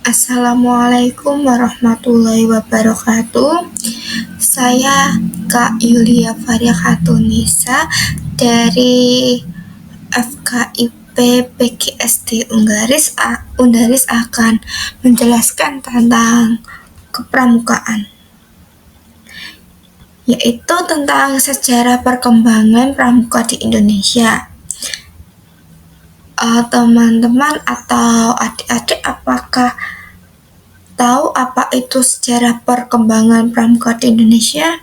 Assalamualaikum warahmatullahi wabarakatuh. Saya Kak Yulia Faria Khatunisa dari FKIP PGSD Undaris akan menjelaskan tentang kepramukaan, yaitu tentang sejarah perkembangan pramuka di Indonesia. Teman-teman atau adik-adik, apakah tahu apa itu sejarah perkembangan pramuka di Indonesia?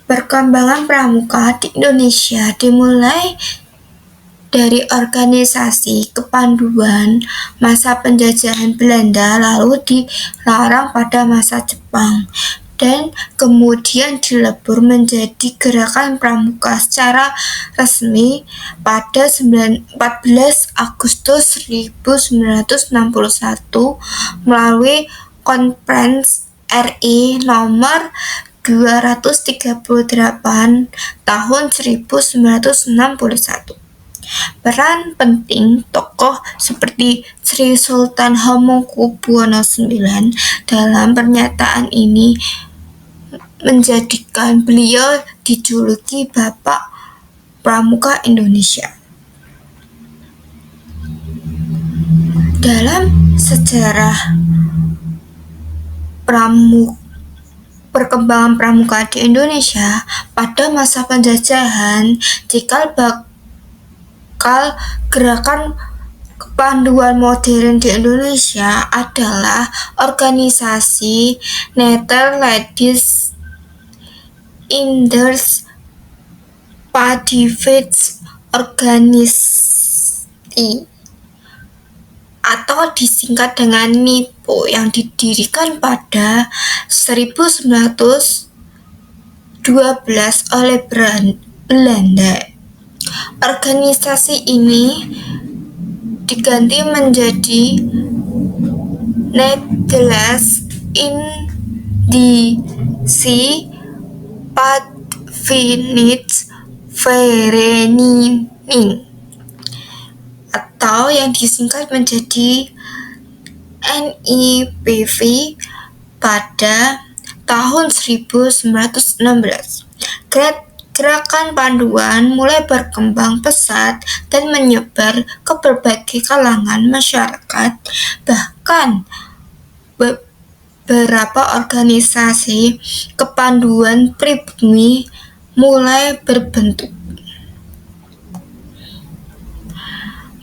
Perkembangan pramuka di Indonesia dimulai dari organisasi kepanduan masa penjajahan Belanda, lalu dilarang pada masa Jepang, dan kemudian dilebur menjadi gerakan pramuka secara resmi pada 14 Agustus 1961 melalui Konferensi RI nomor 238 tahun 1961. Peran penting tokoh seperti Sri Sultan Hamengkubuwono IX dalam pernyataan ini menjadikan beliau dijuluki Bapak Pramuka Indonesia. Dalam sejarah perkembangan pramuka di Indonesia pada masa penjajahan, cikal bakal gerakan kepanduan modern di Indonesia adalah organisasi Nether Ladies Inders Pacific Organisasi atau disingkat dengan NIPO, yang didirikan pada 1912 oleh Belanda. Organisasi ini diganti menjadi Nederlands Indische Pacific Vereniging atau yang disingkat menjadi NIPV pada tahun 1916. Gerakan panduan mulai berkembang pesat dan menyebar ke berbagai kalangan masyarakat. Bahkan beberapa organisasi kepanduan pribumi mulai berbentuk.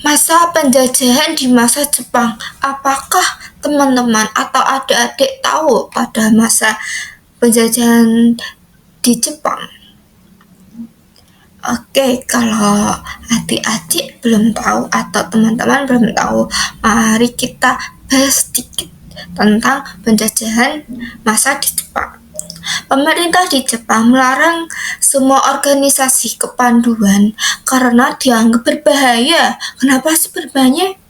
Masa penjajahan di masa Jepang. Apakah teman-teman atau adik-adik tahu pada masa penjajahan di Jepang? Oke, kalau adik-adik belum tahu atau teman-teman belum tahu, mari kita bahas sedikit tentang penjajahan masa di Jepang. Pemerintah di Jepang melarang semua organisasi kepanduan karena dianggap berbahaya. Kenapa sih berbahaya?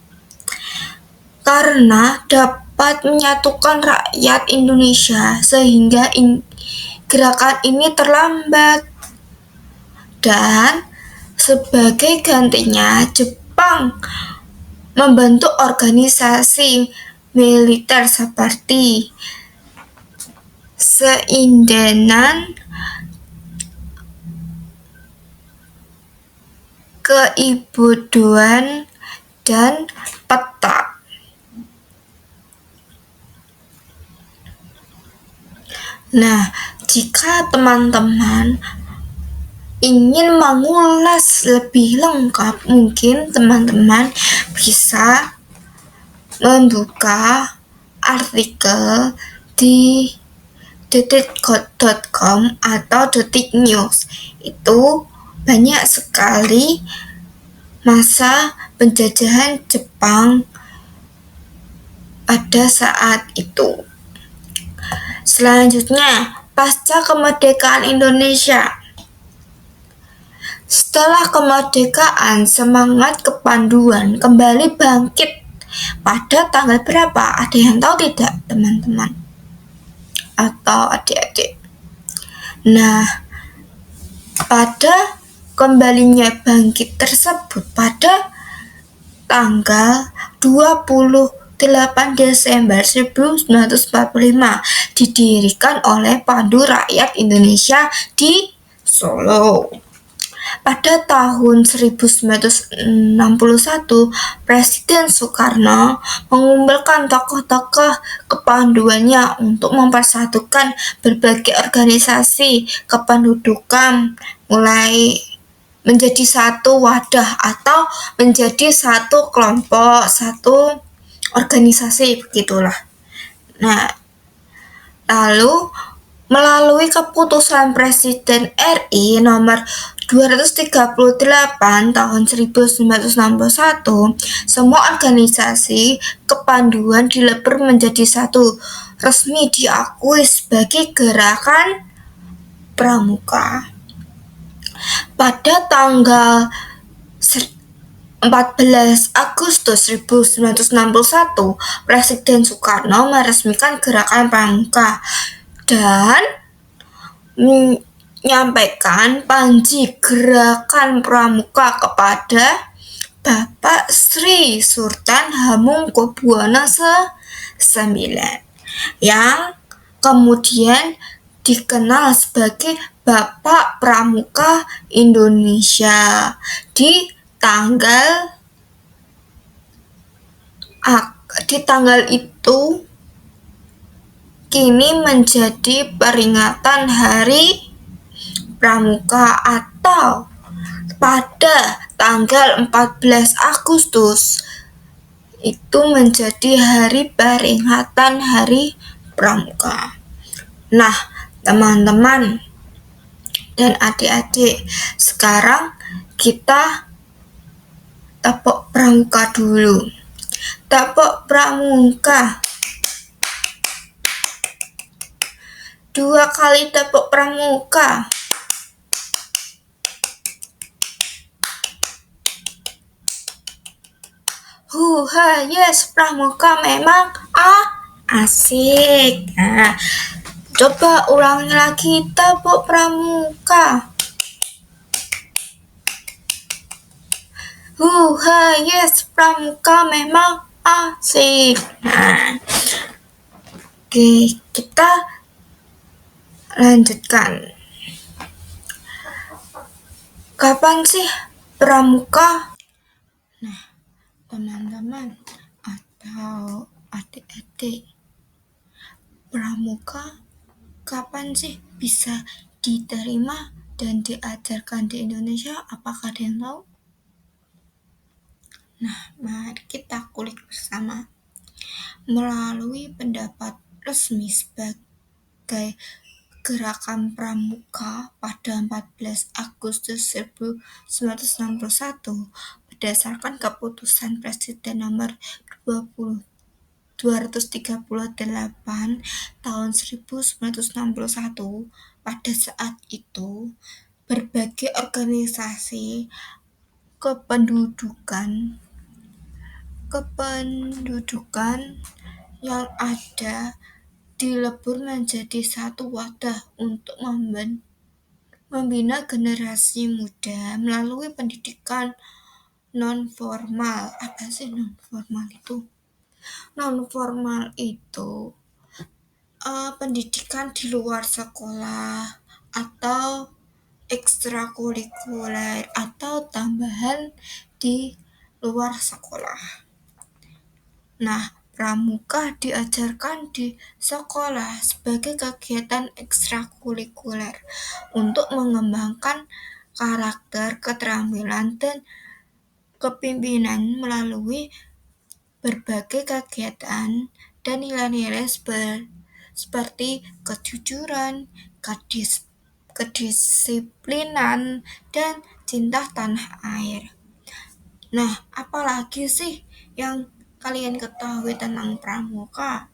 Karena dapat menyatukan rakyat Indonesia sehingga gerakan ini terlambat. Dan sebagai gantinya, Jepang membentuk organisasi militer seperti Seindenan, Keibudoan, dan Peta. Nah, jika teman-teman ingin mengulas lebih lengkap, mungkin teman-teman bisa membuka artikel di detik.com atau Detik News. Itu banyak sekali masa penjajahan Jepang pada saat itu. Selanjutnya, pasca kemerdekaan Indonesia. Setelah kemerdekaan, semangat kepanduan kembali bangkit pada tanggal berapa? Ada yang tahu tidak, teman-teman? Atau adik-adik? Nah, pada kembalinya bangkit tersebut pada tanggal 28 Desember 1945 didirikan oleh Pandu Rakyat Indonesia di Solo. Pada tahun 1961, Presiden Soekarno mengumpulkan tokoh-tokoh kepanduannya untuk mempersatukan berbagai organisasi kependudukan mulai menjadi satu wadah atau menjadi satu kelompok, satu organisasi begitulah. Nah, lalu melalui keputusan Presiden RI nomor 238 tahun 1961, semua organisasi kepanduan dilebur menjadi satu, resmi diakui sebagai gerakan pramuka. Pada tanggal 14 Agustus 1961, Presiden Soekarno meresmikan gerakan pramuka dan menyampaikan panji gerakan pramuka kepada Bapak Sri Sultan Hamengkubuwono IX yang kemudian dikenal sebagai Bapak Pramuka Indonesia di tanggal itu kini menjadi peringatan Hari Pramuka atau pada tanggal 14 Agustus itu menjadi hari peringatan Hari Pramuka. Nah, teman-teman dan adik-adik, sekarang kita tepuk pramuka dulu. Tepuk pramuka. 2 kali tepuk pramuka. Yes, pramuka memang asik. Nah, coba ulangi lagi, tepuk pramuka. Yes, pramuka memang asik. Nah, oke, kita lanjutkan. Kapan sih pramuka? Nah, teman-teman atau adik-adik, pramuka kapan sih bisa diterima dan diajarkan di Indonesia? Apakah ada yang tahu? Nah, mari kita kulik bersama. Melalui pendapat resmi sebagai gerakan pramuka pada 14 Agustus 1961 berdasarkan keputusan Presiden nomor 238 tahun 1961. Pada saat itu, berbagai organisasi kependudukan yang ada dilebur menjadi satu wadah untuk membina generasi muda melalui pendidikan non-formal. Apa sih non-formal itu? Non-formal itu pendidikan di luar sekolah atau ekstrakurikuler atau tambahan di luar sekolah. Nah, pramuka diajarkan di sekolah sebagai kegiatan ekstrakurikuler untuk mengembangkan karakter, keterampilan, dan kepemimpinan melalui berbagai kegiatan dan nilai-nilai seperti kejujuran, kedisiplinan, dan cinta tanah air. Nah, apalagi sih yang kalian ketahui tentang pramuka?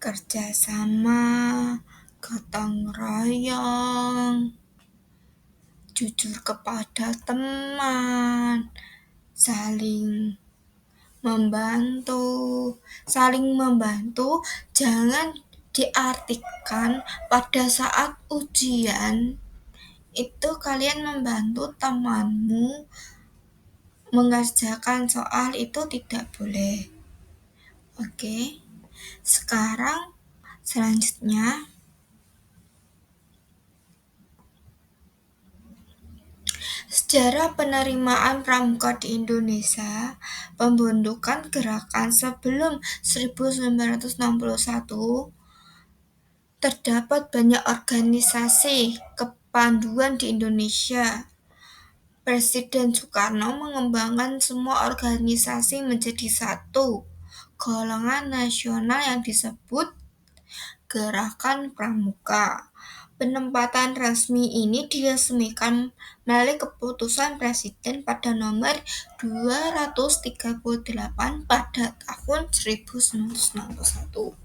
Kerjasama, gotong royong, jujur kepada teman, saling membantu. Jangan diartikan pada saat ujian itu kalian membantu temanmu mengerjakan soal itu tidak boleh. Oke, sekarang selanjutnya sejarah penerimaan pramuka di Indonesia. Pembentukan gerakan sebelum 1961 terdapat banyak organisasi kepanduan di Indonesia. Presiden Soekarno mengembangkan semua organisasi menjadi satu golongan nasional yang disebut Gerakan Pramuka. Penempatan resmi ini diresmikan melalui keputusan Presiden pada nomor 238 pada tahun 1961.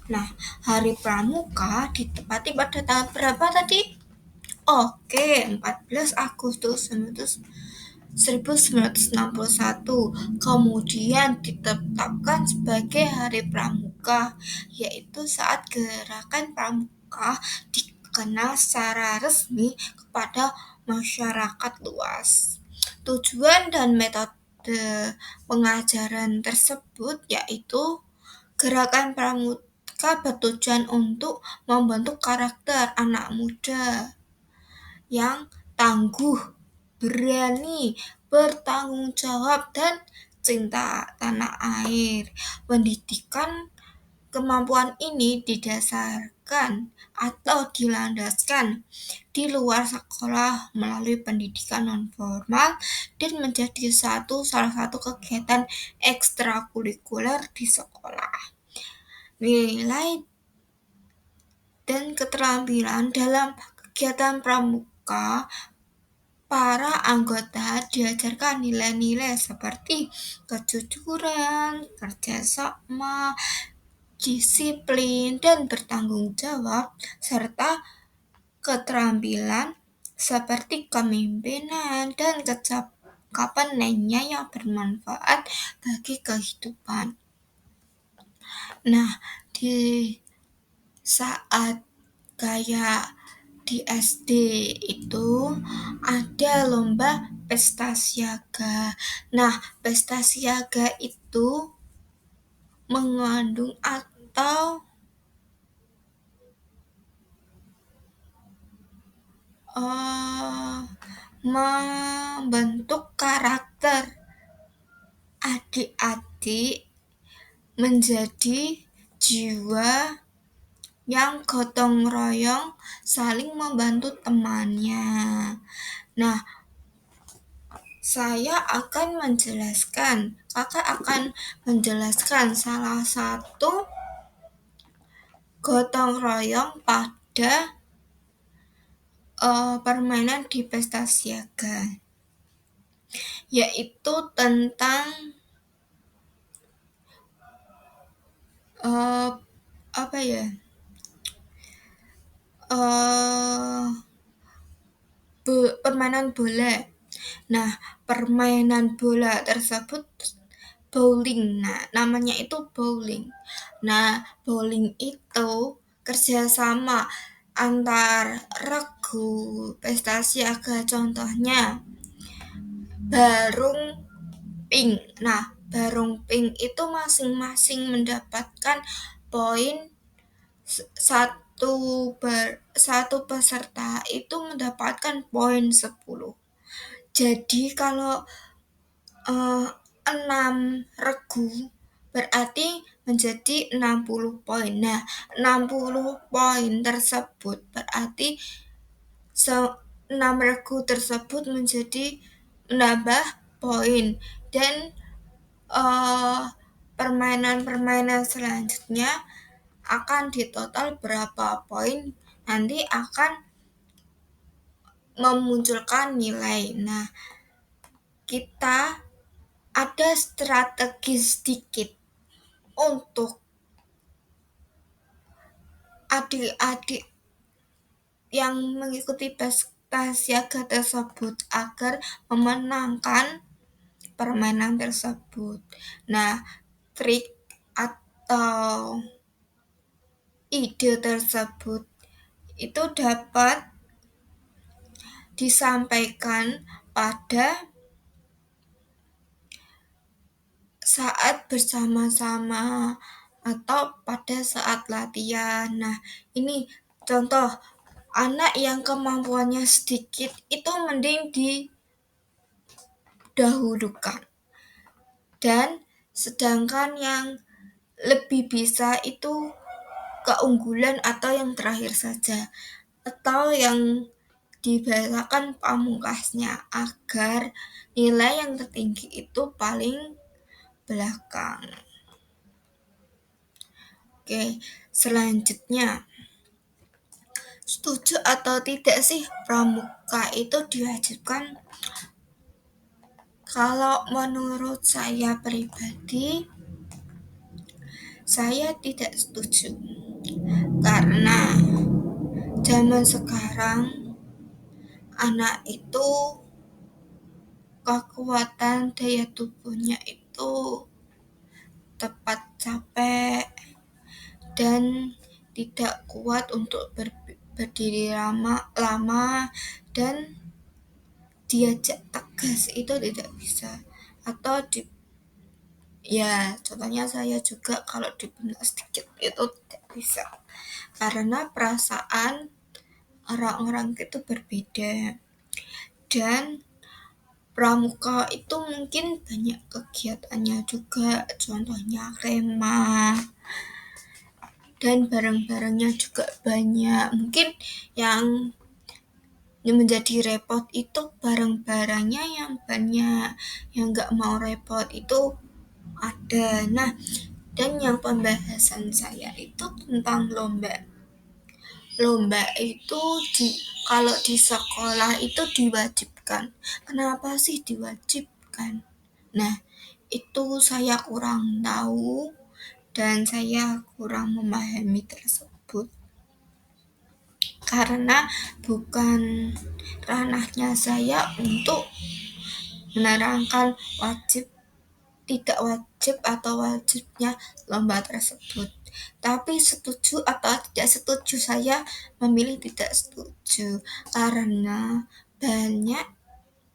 Nah, Hari Pramuka ditepati pada tanggal berapa tadi? Oke, 14 Agustus 1961, kemudian ditetapkan sebagai Hari Pramuka, yaitu saat gerakan pramuka dikenal secara resmi kepada masyarakat luas. Tujuan dan metode pengajaran tersebut yaitu gerakan pramuka bertujuan untuk membentuk karakter anak muda yang tangguh, berani, bertanggung jawab, dan cinta tanah air. Pendidikan kemampuan ini didasarkan atau dilandaskan di luar sekolah melalui pendidikan nonformal dan menjadi salah satu kegiatan ekstrakurikuler di sekolah. Nilai dan keterampilan dalam kegiatan pramuka, para anggota diajarkan nilai-nilai seperti kejujuran, kerjasama, disiplin, dan bertanggung jawab, serta keterampilan seperti kepemimpinan dan kecakapan lainnya yang bermanfaat bagi kehidupan. Nah, di saat kayak di SD itu ada lomba pesta siaga. Nah, pesta siaga itu mengandung atau membentuk karakter adik-adik menjadi jiwa yang gotong royong, saling membantu temannya. Nah, saya akan menjelaskan, kakak akan menjelaskan salah satu gotong royong pada permainan di pesta siaga, yaitu tentang apa ya? Permainan bola. Nah, permainan bola tersebut bowling. Nah, namanya itu bowling. Nah, bowling itu kerjasama antar regu pesta siaga, contohnya barung pink. Nah, barung pink itu masing-masing mendapatkan poin satu peserta itu mendapatkan poin 10. Jadi kalau 6 regu berarti menjadi 60 poin. Nah, 60 poin tersebut berarti 6 regu tersebut menjadi menambah poin, dan permainan-permainan selanjutnya akan ditotal berapa poin, nanti akan memunculkan nilai. Nah, kita ada strategi sedikit untuk adik-adik yang mengikuti pesta siaga tersebut agar memenangkan permainan tersebut. Nah, trik atau ide tersebut itu dapat disampaikan pada saat bersama-sama atau pada saat latihan. Nah, ini contoh anak yang kemampuannya sedikit itu mending didahulukan. Dan sedangkan yang lebih bisa itu keunggulan atau yang terakhir saja. Atau yang dibahasakan pamungkasnya agar nilai yang tertinggi itu paling belakang. Oke, selanjutnya. Setuju atau tidak sih pramuka itu diwajibkan? Kalau menurut saya pribadi, saya tidak setuju. Karena zaman sekarang anak itu kekuatan daya tubuhnya itu tepat capek dan tidak kuat untuk berdiri lama dan diajak tegas itu tidak bisa. Atau ya contohnya saya juga kalau dibina sedikit itu tidak bisa. Karena perasaan orang-orang itu berbeda. Dan pramuka itu mungkin banyak kegiatannya juga, contohnya kemah, dan barang-barangnya juga banyak. Mungkin yang menjadi repot itu barang-barangnya yang banyak, yang nggak mau repot itu ada. Nah, dan yang pembahasan saya itu tentang lomba. Lomba itu kalau di sekolah itu diwajibkan. Kenapa sih diwajibkan? Nah, itu saya kurang tahu dan saya kurang memahami tersebut. Karena bukan ranahnya saya untuk menerangkan wajib, tidak wajib atau wajibnya lomba tersebut. Tapi setuju atau tidak setuju, saya memilih tidak setuju karena banyak,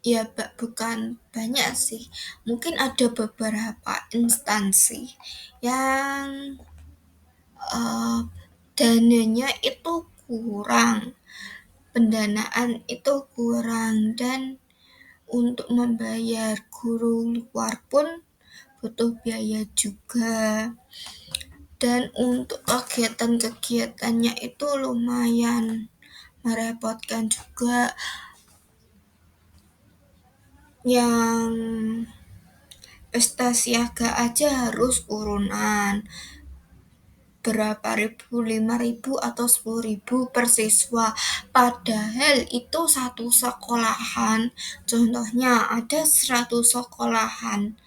ya bukan banyak sih, mungkin ada beberapa instansi yang dananya itu kurang, pendanaan itu kurang, dan untuk membayar guru luar pun butuh biaya juga. Dan untuk kegiatan-kegiatannya itu lumayan merepotkan juga. Yang pesta siaga aja harus urunan berapa ribu, 5.000 atau 10.000 per siswa. Padahal itu satu sekolahan. Contohnya ada 100 sekolahan.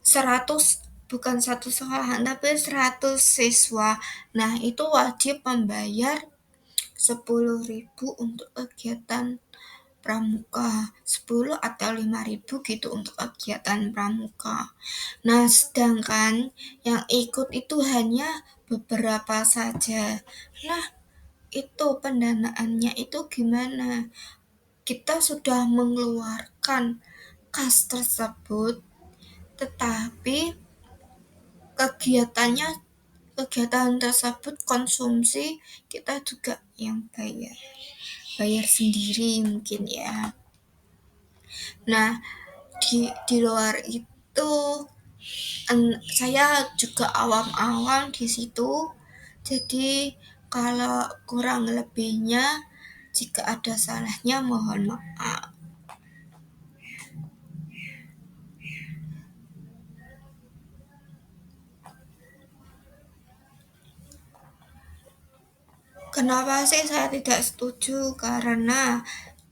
100 bukan satu sekolahan tapi 100 siswa. Nah, itu wajib membayar 10.000 untuk kegiatan pramuka, 10 atau 5.000 gitu untuk kegiatan pramuka. Nah, sedangkan yang ikut itu hanya beberapa saja. Nah, itu pendanaannya itu gimana? Kita sudah mengeluarkan kas tersebut, tetapi kegiatan tersebut konsumsi kita juga yang bayar sendiri mungkin ya. Nah, di luar itu saya juga awam-awam di situ. Jadi kalau kurang lebihnya, jika ada salahnya mohon maaf. Kenapa sih saya tidak setuju? Karena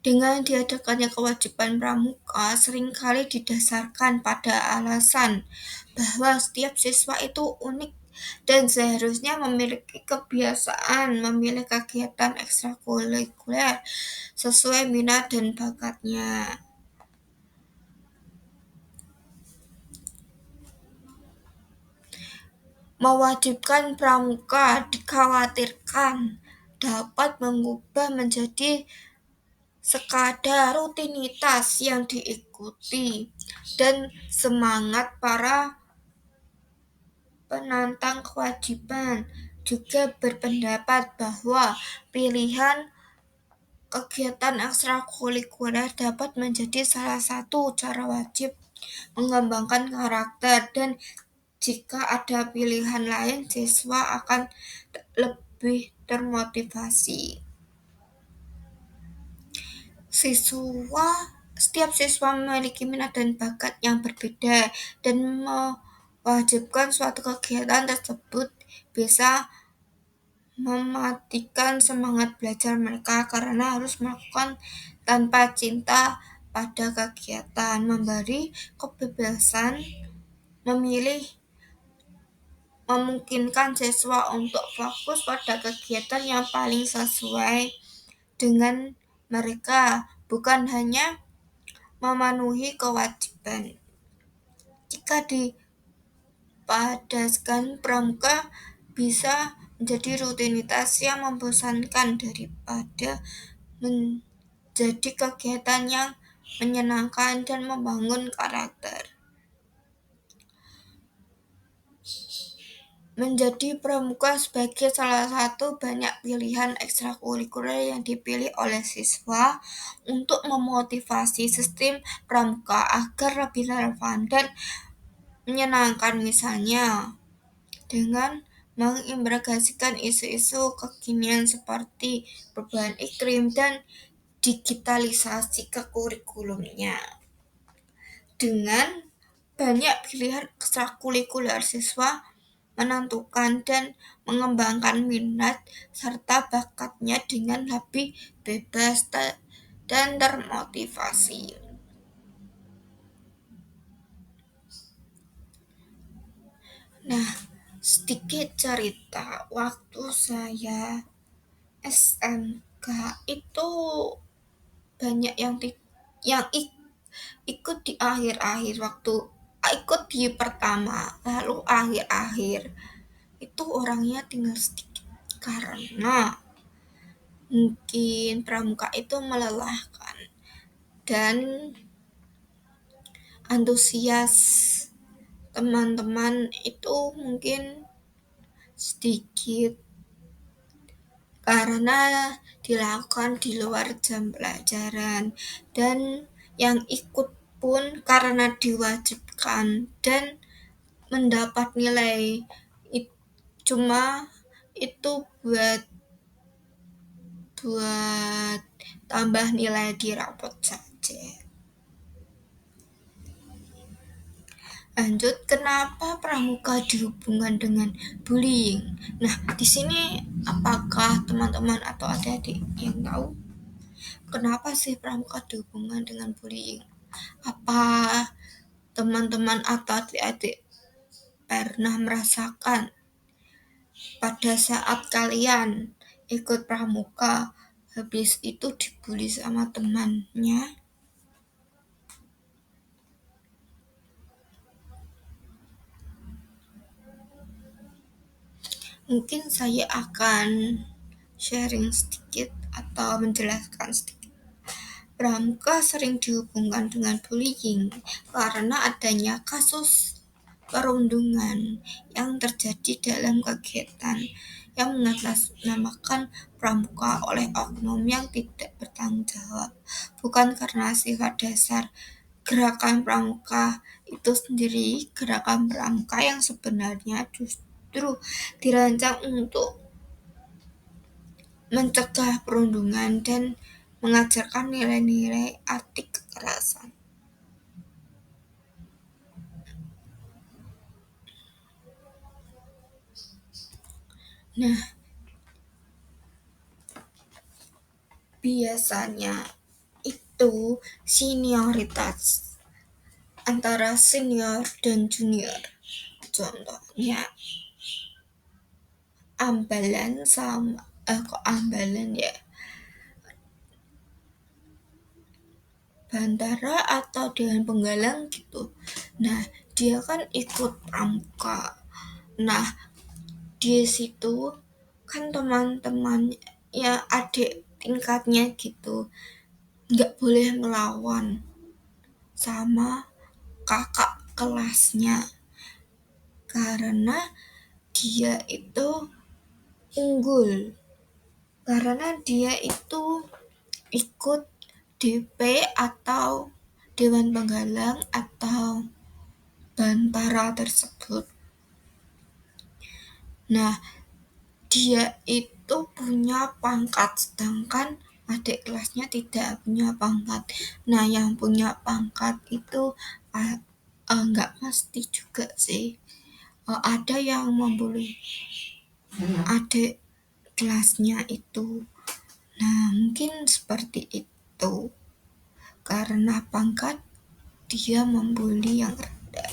dengan diadakannya kewajiban pramuka seringkali didasarkan pada alasan bahwa setiap siswa itu unik dan seharusnya memiliki kebiasaan memilih kegiatan ekstrakurikuler sesuai minat dan bakatnya. Mewajibkan pramuka dikhawatirkan dapat mengubah menjadi sekadar rutinitas yang diikuti dan semangat para penantang kewajiban juga berpendapat bahwa pilihan kegiatan ekstrakurikuler dapat menjadi salah satu cara wajib mengembangkan karakter, dan jika ada pilihan lain, siswa akan lebih termotivasi. Setiap siswa memiliki minat dan bakat yang berbeda, dan mewajibkan suatu kegiatan tersebut bisa mematikan semangat belajar mereka karena harus melakukan tanpa cinta pada kegiatan. Memberi kebebasan memilih memungkinkan siswa untuk fokus pada kegiatan yang paling sesuai dengan mereka, bukan hanya memenuhi kewajiban. Jika dipadaskan, pramuka bisa menjadi rutinitas yang membosankan daripada menjadi kegiatan yang menyenangkan dan membangun karakter. Menjadi pramuka sebagai salah satu banyak pilihan ekstrakurikuler yang dipilih oleh siswa untuk memotivasi sistem pramuka agar lebih relevan dan menyenangkan, misalnya dengan mengimplementasikan isu-isu kekinian seperti perubahan iklim dan digitalisasi ke kurikulumnya. Dengan banyak pilihan ekstrakurikuler, siswa menentukan dan mengembangkan minat serta bakatnya dengan lebih bebas dan termotivasi. Nah, sedikit cerita waktu saya SMK itu banyak yang ikut di akhir-akhir waktu, ikut di pertama, lalu akhir-akhir itu orangnya tinggal sedikit karena mungkin pramuka itu melelahkan dan antusias teman-teman itu mungkin sedikit karena dilakukan di luar jam pelajaran, dan yang ikut pun karena diwajibkan dan mendapat nilai cuma itu buat tambah nilai di rapot saja. Lanjut, kenapa pramuka dihubungkan dengan bullying? Nah, di sini apakah teman-teman atau adik-adik yang tahu kenapa sih pramuka dihubungkan dengan bullying? Apa teman-teman atau adik-adik pernah merasakan pada saat kalian ikut pramuka, habis itu dibully sama temannya? Mungkin saya akan sharing sedikit atau menjelaskan sedikit. Pramuka sering dihubungkan dengan bullying karena adanya kasus perundungan yang terjadi dalam kegiatan yang mengatasnamakan pramuka oleh oknum yang tidak bertanggung jawab, bukan karena sifat dasar gerakan pramuka itu sendiri. Gerakan pramuka yang sebenarnya justru dirancang untuk mencegah perundungan dan mengajarkan nilai-nilai anti kekerasan. Nah, biasanya itu senioritas antara senior dan junior. Contohnya ambalan sama kok ambalan ya, Bantara atau Dewan Penggalang gitu. Nah, dia kan ikut pramuka. Nah, di situ kan teman-teman ya adik tingkatnya gitu nggak boleh melawan sama kakak kelasnya karena dia itu unggul, karena dia itu ikut DP atau Dewan Penggalang atau Bantara tersebut. Nah, dia itu punya pangkat, sedangkan adik kelasnya tidak punya pangkat. Nah, yang punya pangkat itu nggak pasti juga sih. Ada yang membuli adik kelasnya itu. Nah, mungkin seperti itu. Karena pangkat, dia membuli yang rendah.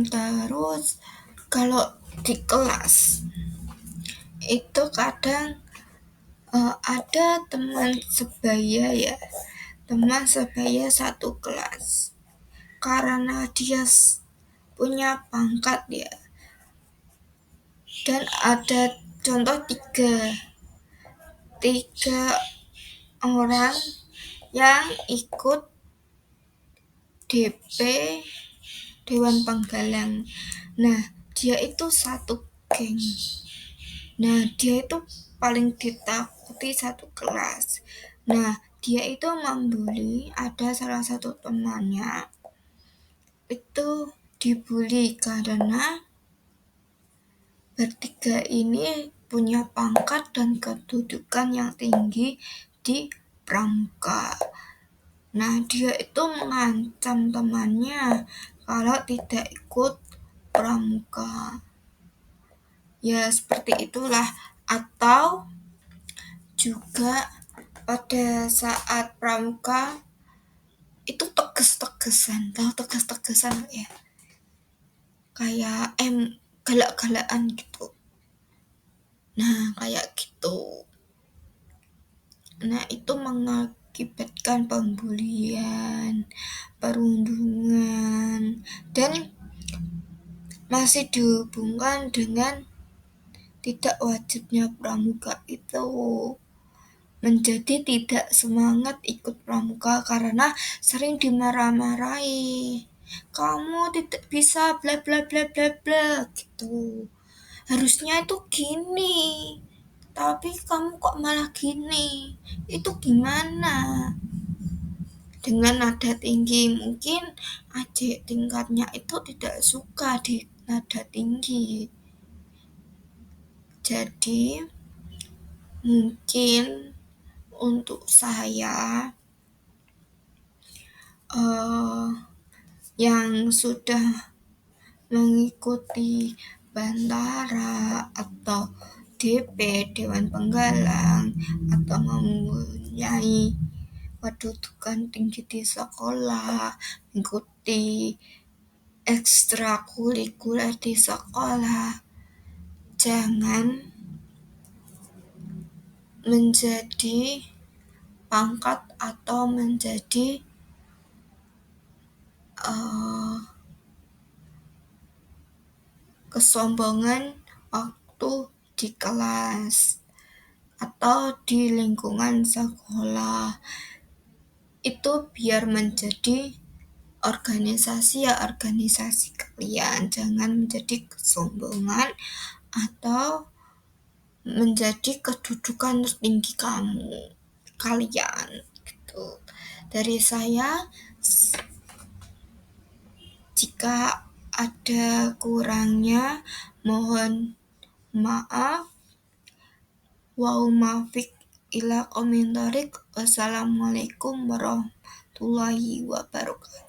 Terus kalau di kelas itu kadang ada teman sebaya satu kelas. Karena dia punya pangkat ya. Dan ada contoh tiga orang yang ikut DP Dewan Penggalang. Nah, dia itu satu geng. Nah, dia itu paling ditakuti satu kelas. Nah, dia itu membuli, ada salah satu temannya itu dibully karena bertiga ini punya pangkat dan kedudukan yang tinggi di pramuka. Nah, dia itu mengancam temannya kalau tidak ikut pramuka. Ya, seperti itulah. Atau juga pada saat pramuka itu tegas-tegasan, tahu tegas-tegasan ya? Kayak galak-galakan gitu. Nah, kayak gitu. Nah, itu mengakibatkan pembulian, perundungan, dan masih dihubungkan dengan tidak wajibnya pramuka itu. Menjadi tidak semangat ikut pramuka karena sering dimarah-marahi. Kamu tidak bisa bla bla bla bla bla gitu. Harusnya itu gini, tapi kamu kok malah gini. Itu gimana? Dengan nada tinggi, mungkin adik tingkatnya itu tidak suka di nada tinggi. Jadi mungkin untuk saya yang sudah mengikuti Bantara atau DP Dewan Penggalang atau mempunyai kedudukan tinggi di sekolah, mengikuti ekstrakurikuler di sekolah, jangan menjadi pangkat atau menjadi kesombongan waktu di kelas atau di lingkungan sekolah. Itu biar menjadi organisasi ya organisasi kalian, jangan menjadi kesombongan atau menjadi kedudukan tertinggi kalian gitu. Dari saya, jika ada kurangnya mohon maaf. Wa'umafiq ila komentarik. Wassalamualaikum warahmatullahi wabarakatuh.